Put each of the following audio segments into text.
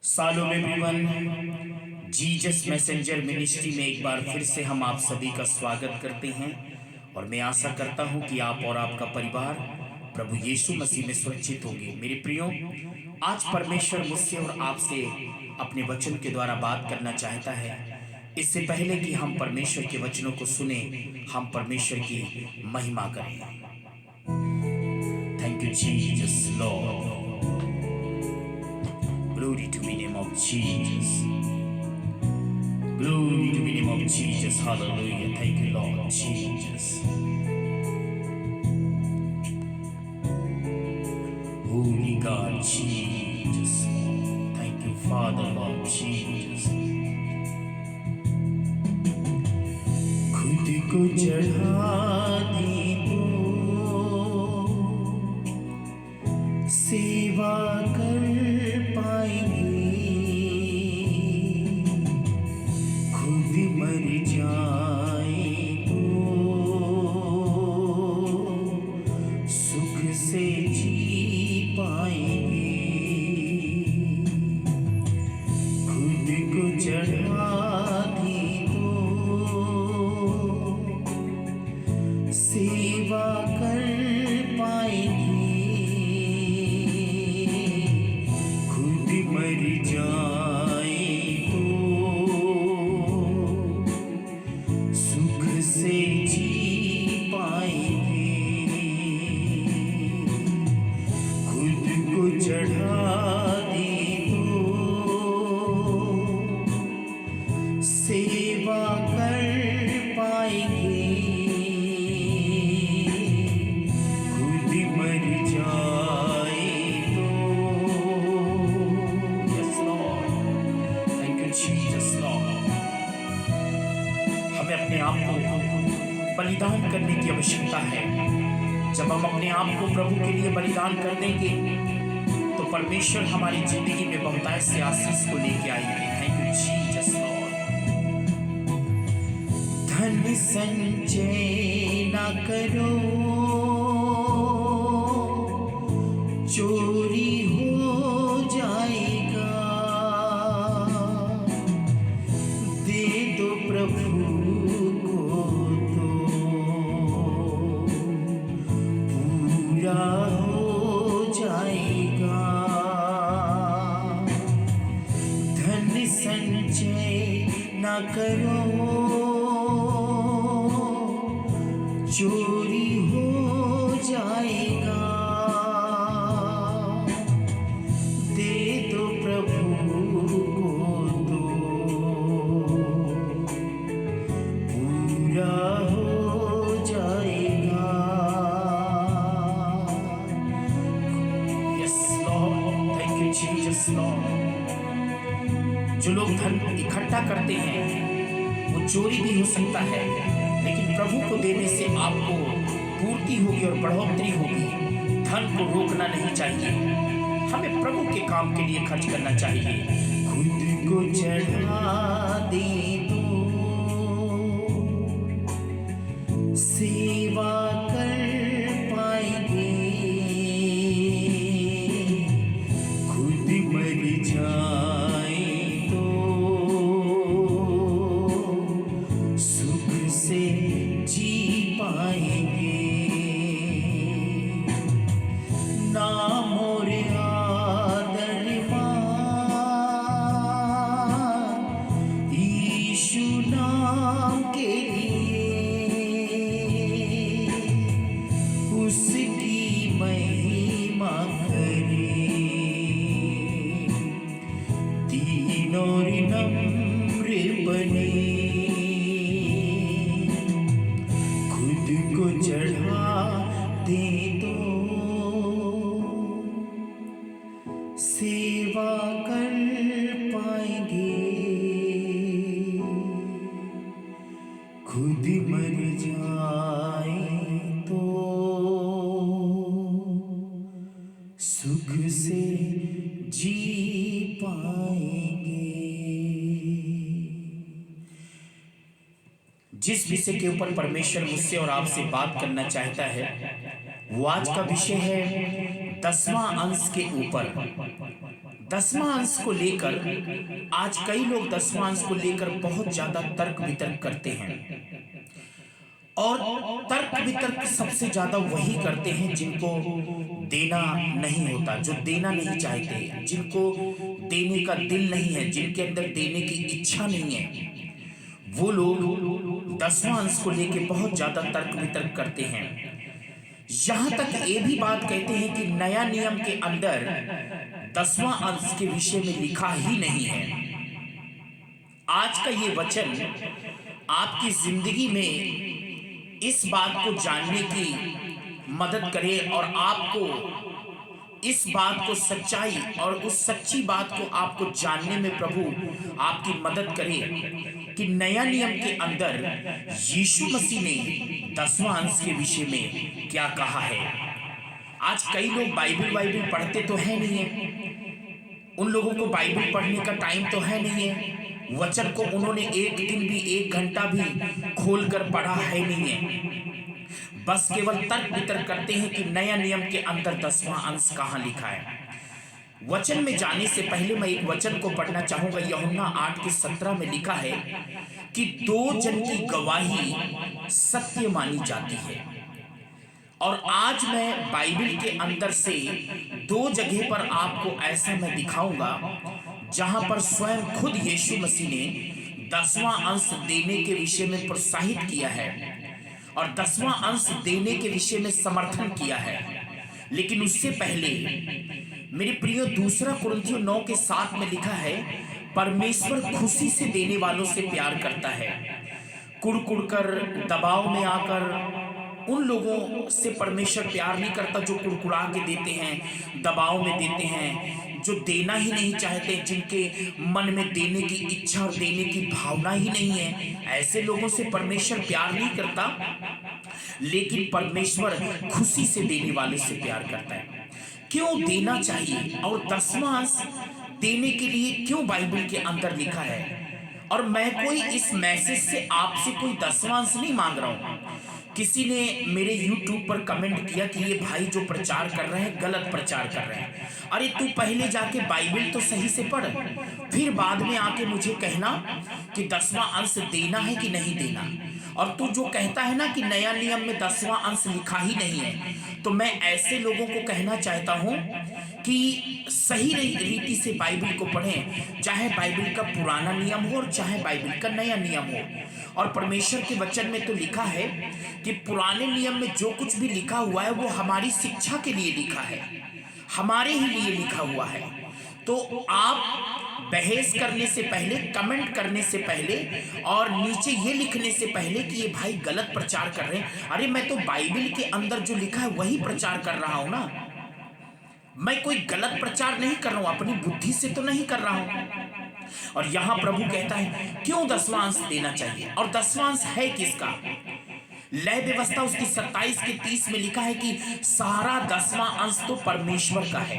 सालों में everyone, Jesus messenger ministry में एक बार फिर से हम आप सभी का स्वागत करते हैं। और मैं आशा करता हूं कि आप और आपका परिवार प्रभु यीशु मसीह में सुरक्षित होंगे। मेरे प्रियो, आज परमेश्वर मुझसे और आपसे अपने वचन के द्वारा बात करना चाहता है। इससे पहले कि हम परमेश्वर के वचनों को सुने, हम परमेश्वर की महिमा करें। Thank you Jesus Lord. Glory to the name of Jesus. Glory to the name of Jesus. Hallelujah. Thank you, Lord Jesus. Holy God, Jesus. Thank you, Father, Lord Jesus. खुद को चढ़ा दे तो सेवा कर पाएंगे, खुद मर जाए तो सुख से जी पाएंगे। खुद को चढ़ा दे तो सेवा कर पाएंगे, मर जाए तो सुख से जी पाएंगे। खुद को चढ़ा दे तो सेवा कर पाएंगे, खुद मर जाए हमें अपने आप को बलिदान करने की आवश्यकता है। जब हम अपने आप को प्रभु के लिए बलिदान कर देंगे तो परमेश्वर हमारी जिंदगी में बहुतायत से आशीष को लेके आएंगे। Thank you Jesus Lord. धन संचय ना करो, चोरी हो जाएगा। दे दो प्रभु को तो पूरा हो जाएगा। धन संचय ना करो, चोरी हो जाएगा। दे दो प्रभु को तो पूरा हो जाएगा। Yes Lord, thank you Jesus Lord. जो लोग धन इकट्ठा करते हैं वो चोरी भी हो सकता है, लेकिन प्रभु को देने से आपको पूर्ति होगी और बढ़ोतरी होगी। धन को रोकना नहीं चाहिए, हमें प्रभु के काम के लिए खर्च करना चाहिए। खुद को चढ़ा दे तो सेवा कर पाएंगे, खुद मर जाए तो सुख से जी पाएंगे। नाम और आदर मान यीशु नाम के लिए, उसकी महिमा करे। दीन और नम्र बने, खुद को चढ़ा दे तो सेवा कर पाएंगे, खुद मर जाए तो सुख से जी पाएंगे। जिस विषय के ऊपर परमेश्वर मुझसे और आपसे बात करना चाहता है वो आज का विषय है 10वां अंश के ऊपर। दसवां अंश को लेकर आज कई लोग दसवां अंश को लेकर बहुत ज्यादा तर्क वितर्क करते हैं। और तर्क वितर्क सबसे ज्यादा वही करते हैं जिनको देना नहीं होता, जो देना नहीं चाहते, जिनको देने का दिल नहीं है, जिनके अंदर देने की इच्छा नहीं है, वो लोग दसवां अंश को लेकर बहुत ज्यादा तर्क वितर्क करते हैं। यहां तक ये भी बात कहते हैं कि नया नियम के अंदर दसवां अंश के विषय में लिखा ही नहीं है। आज का ये वचन आपकी जिंदगी में इस बात को जानने की मदद करे और आपको इस बात को सच्चाई और उस सच्ची बात को आपको जानने में प्रभु आपकी मदद करे कि नया नियम के अंदर यीशु मसीह ने दसवां अंश के विषय में क्या कहा है। आज कई लोग बाइबल पढ़ते तो है नहीं है, उन लोगों को बाइबल पढ़ने का टाइम तो है नहीं है, वचन को उन्होंने एक दिन भी 1 घंटा भी खोलकर पढ़ा है नहीं है, बस केवल तर्क वितर्क करते हैं कि नया नियम के अंदर दसवां अंश कहां लिखा है। वचन में जाने से पहले मैं एक वचन को पढ़ना चाहूंगा। यूहन्ना 8:17 में लिखा है कि 2 जन की गवाही सत्य मानी जाती है। और आज मैं बाइबल के अंदर से 2 जगह पर आपको ऐसा मैं दिखाऊंगा जहां पर स्वयं खुद यीशु मसीह ने दसवां अंश देने के विषय में प्रोत्साहित किया है और दसवां अंश देने के विषय में समर्थन किया है। लेकिन उससे पहले मेरे प्रियो, 2 कुरिन्थियों 9:7 में लिखा है, परमेश्वर खुशी से देने वालों से प्यार करता है। कुड़कुड़ कर, दबाव में आकर उन लोगों से परमेश्वर प्यार नहीं करता जो कुड़कुड़ा के देते हैं, दबाव में देते हैं, जो देना ही नहीं चाहते, जिनके मन में देने की इच्छा और देने की भावना ही नहीं है। ऐसे लोगों से परमेश्वर प्यार नहीं करता, लेकिन परमेश्वर खुशी से देने वाले से प्यार करता है। क्यों देना चाहिए और दसवां अंश देने के लिए क्यों बाइबल के अंदर लिखा है। और मैं कोई इस मैसेज से आपसे कोई दसवां अंश नहीं मांग रहा हूं। किसी ने मेरे YouTube पर कमेंट किया कि ये भाई जो प्रचार कर रहे हैं गलत प्रचार कर रहे हैं। अरे तू पहले जाके बाइबल तो सही से पढ़, फिर बाद में आके मुझे कहना कि दसवां अंश देना है कि नहीं देना। और तू जो कहता है ना कि नया नियम में दसवां अंश लिखा ही नहीं है, तो मैं ऐसे लोगों को कहना चाहता हूं कि सही रीति से बाइबल को पढ़ें, चाहे बाइबल का पुराना नियम हो और चाहे बाइबल का नया नियम हो। और परमेश्वर के वचन में तो लिखा है कि पुराने नियम में जो कुछ भी लिखा हुआ है वो हमारी शिक्षा के लिए लिखा है, हमारे ही लिए लिखा हुआ है। तो आप बहस करने से पहले, कमेंट करने से पहले और नीचे ये लिखने से पहले कि ये भाई गलत प्रचार कर रहे हैं, अरे मैं तो बाइबल के अंदर जो लिखा है वही प्रचार कर रहा हूं ना। मैं कोई गलत प्रचार नहीं कर रहा हूं, अपनी बुद्धि से तो नहीं कर रहा हूं। और यहां प्रभु कहता है क्यों दसवां अंश देना चाहिए। और दसवां अंश है किसका। लय व्यवस्था उसकी 27:30 में लिखा है कि सारा दसवां अंश तो परमेश्वर का है,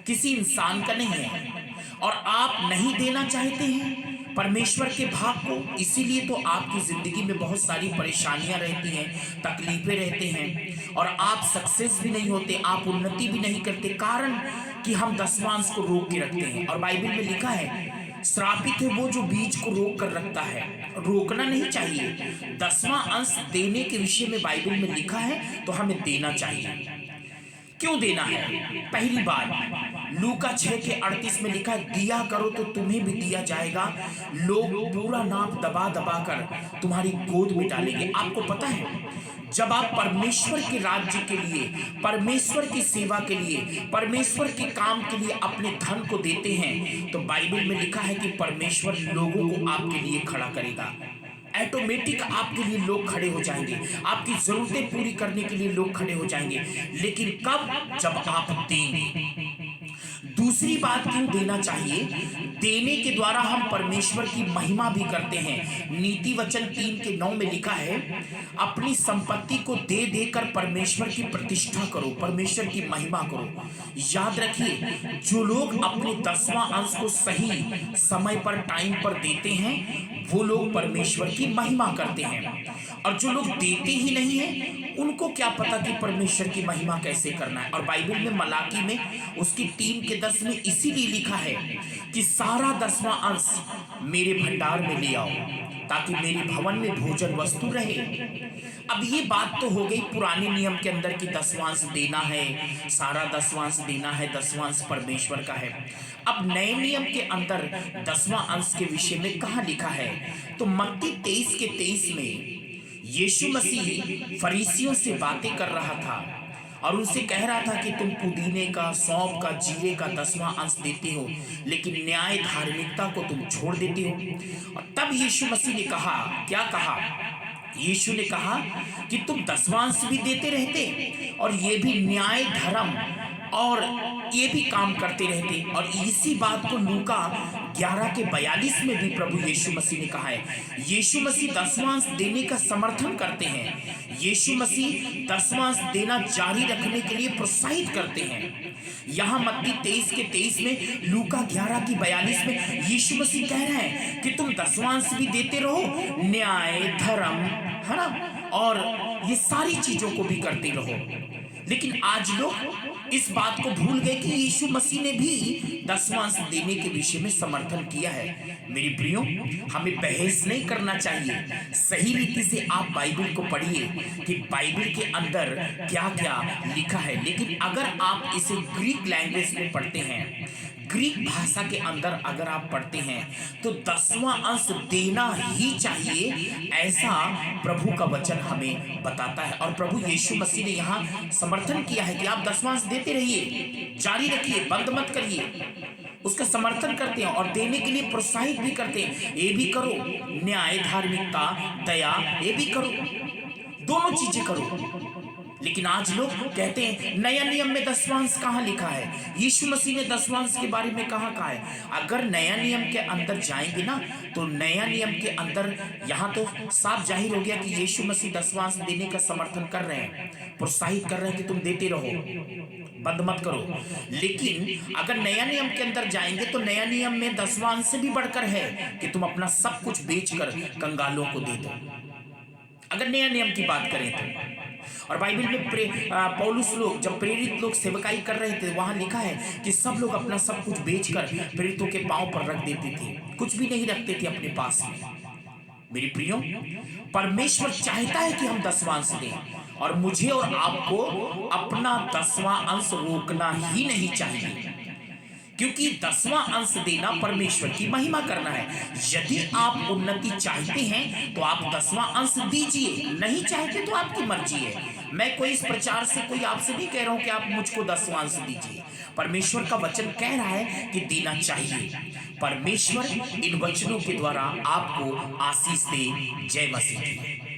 किसी इंसान का नहीं है। और आप नहीं देना चाहते हैं परमेश्वर के भाग को, इसीलिए तो आपकी जिंदगी में बहुत सारी परेशानियां रहती हैं, तकलीफें रहते हैं और आप सक्सेस भी नहीं होते, आप उन्नति भी नहीं करते। कारण कि हम दसवां अंश को रोक के रखते हैं। और बाइबल में लिखा है श्रापित है वो जो बीज को रोक कर रखता है। रोकना नहीं चाहिए। दसवां अंश देने के विषय में बाइबल में लिखा है तो हमें देना चाहिए। क्यों देना है। पहली बात लूका 6:38 में लिखा है दिया करो तो तुम्हें भी दिया जाएगा, लोग पूरा नाप दबा दबा कर तुम्हारी गोद में डालेंगे। आपको पता है जब आप परमेश्वर के राज्य के लिए, परमेश्वर की सेवा के लिए, परमेश्वर के काम के लिए अपने धन को देते हैं तो बाइबल में लिखा है कि परमेश्वर लोगों को आपके लिए खड़ा करेगा। ऑटोमेटिक आपके लिए लोग खड़े हो जाएंगे, आपकी जरूरतें पूरी करने के लिए लोग खड़े हो जाएंगे। लेकिन कब, जब आप देंगे। दूसरी बात क्यों देना चाहिए। देने के द्वारा हम परमेश्वर की महिमा भी करते हैं। नीति वचन 3:9 में लिखा है अपनी संपत्ति को दे देकर परमेश्वर की प्रतिष्ठा करो, परमेश्वर की महिमा करो। याद रखिए जो लोग अपने दसवां अंश को सही समय पर, टाइम पर देते हैं वो लोग परमेश्वर की महिमा करते हैं। और जो लोग देते ही नहीं है उनको क्या पता कि परमेश्वर की महिमा कैसे करना है। और बाइबल में मलाकी में उसकी 3:10 में इसीलिए लिखा है कि सारा 10वां अंश मेरे भंडार में ले आओ ताकि मेरे भवन में भोजन वस्तु रहे। अब ये बात तो हो गई पुराने नियम के अंदर कि 10वां अंश देना है, सारा 10वां अंश देना है, 10वां अंश परमेश्वर का है। अब नए नियम के अंदर 10वां अंश के विषय में कहाँ लिखा है? तो मत्ती 23:23 में यीशु मसीह फरीसियों से बातें कर रहा था और उनसे कह रहा था कि तुम पुदीने का, सौंफ का, जीरे का 10वां अंश देते हो, लेकिन न्याय धार्मिकता को तुम छोड़ देते हो। और तब यीशु मसीह ने कहा, क्या कहा? यीशु ने कहा कि तुम 10वां अंश भी देते रहते और ये भी न्याय, धर्म और ये भी काम करते रहते। और इसी बात को लूका 11:42 में भी प्रभु यीशु मसीह ने कहा है। यीशु मसीह 10वां अंश देने का समर्थन करते हैं। यीशु मसीह 10वां अंश देना जारी रखने के लिए प्रोत्साहित करते हैं। यहाँ मत्ती 23:23 में, लूका 11:42 में यीशु मसीह कह रहे हैं कि तुम 10वां अंश भी देते रहो, न्याय, धर्म, है ना, और ये सारी चीजों को भी करते रहो। लेकिन आज लोग इस बात को भूल गए कि यीशु मसीह ने भी 10वां अंश देने के विषय में समर्थन किया है। मेरी प्रियो, हमें बहस नहीं करना चाहिए। सही रीति से आप बाइबल को पढ़िए कि बाइबल के अंदर क्या क्या लिखा है। लेकिन अगर आप इसे ग्रीक लैंग्वेज में पढ़ते हैं, ग्रीक भाषा के अंदर अगर आप पढ़ते हैं, तो 10वां अंश देना ही चाहिए, ऐसा प्रभु का वचन हमें बताता है। और प्रभु यीशु मसीह ने यहाँ समर्थन किया है कि आप 10वां अंश देते रहिए, जारी रखिए, बंद मत करिए। उसका समर्थन करते हैं और देने के लिए प्रोत्साहित भी करते हैं। ये भी करो, न्याय, धार्मिकता, दया, ये भी करो, दोनों चीजें करो। लेकिन आज लोग कहते हैं नया नियम में 10वां अंश कहाँ लिखा है? यीशु मसीह ने 10वां अंश के बारे में कहाँ कहा है? अगर नया नियम के अंदर जाएंगे ना, तो नया नियम के अंदर यहाँ तो साफ जाहिर हो गया कि यीशु मसीह 10वां अंश देने का समर्थन कर रहे हैं, प्रोत्साहित कर रहे हैं कि तुम देते रहो, बंद मत करो। लेकिन अगर नया नियम के अंदर जाएंगे तो नया नियम में 10वां अंश से भी बढ़कर है कि तुम अपना सब कुछ बेचकर कंगालों को दे दो, अगर नया नियम की बात करें तो। और बाइबल में पौलुस लोग जब प्रेरित लोग सेवकाई कर रहे थे, वहां लिखा है कि सब लोग अपना सब कुछ बेचकर प्रेरितों के पांव पर रख देते थे, कुछ भी नहीं रखते थे अपने पास में। मेरी प्रियो, परमेश्वर चाहता है कि हम 10वां अंश दें और मुझे और आपको अपना 10वां अंश रोकना ही नहीं चाहिए, क्योंकि 10वां अंश देना परमेश्वर की महिमा करना है। यदि आप उन्नति चाहते हैं तो आप 10वां अंश दीजिए, नहीं चाहते तो आपकी मर्जी है। मैं कोई इस प्रचार से कोई आपसे नहीं कह रहा हूं कि आप मुझको 10वां अंश दीजिए। परमेश्वर का वचन कह रहा है कि देना चाहिए। परमेश्वर इन वचनों के द्वारा आपको आशीष दे। जय मसीह की।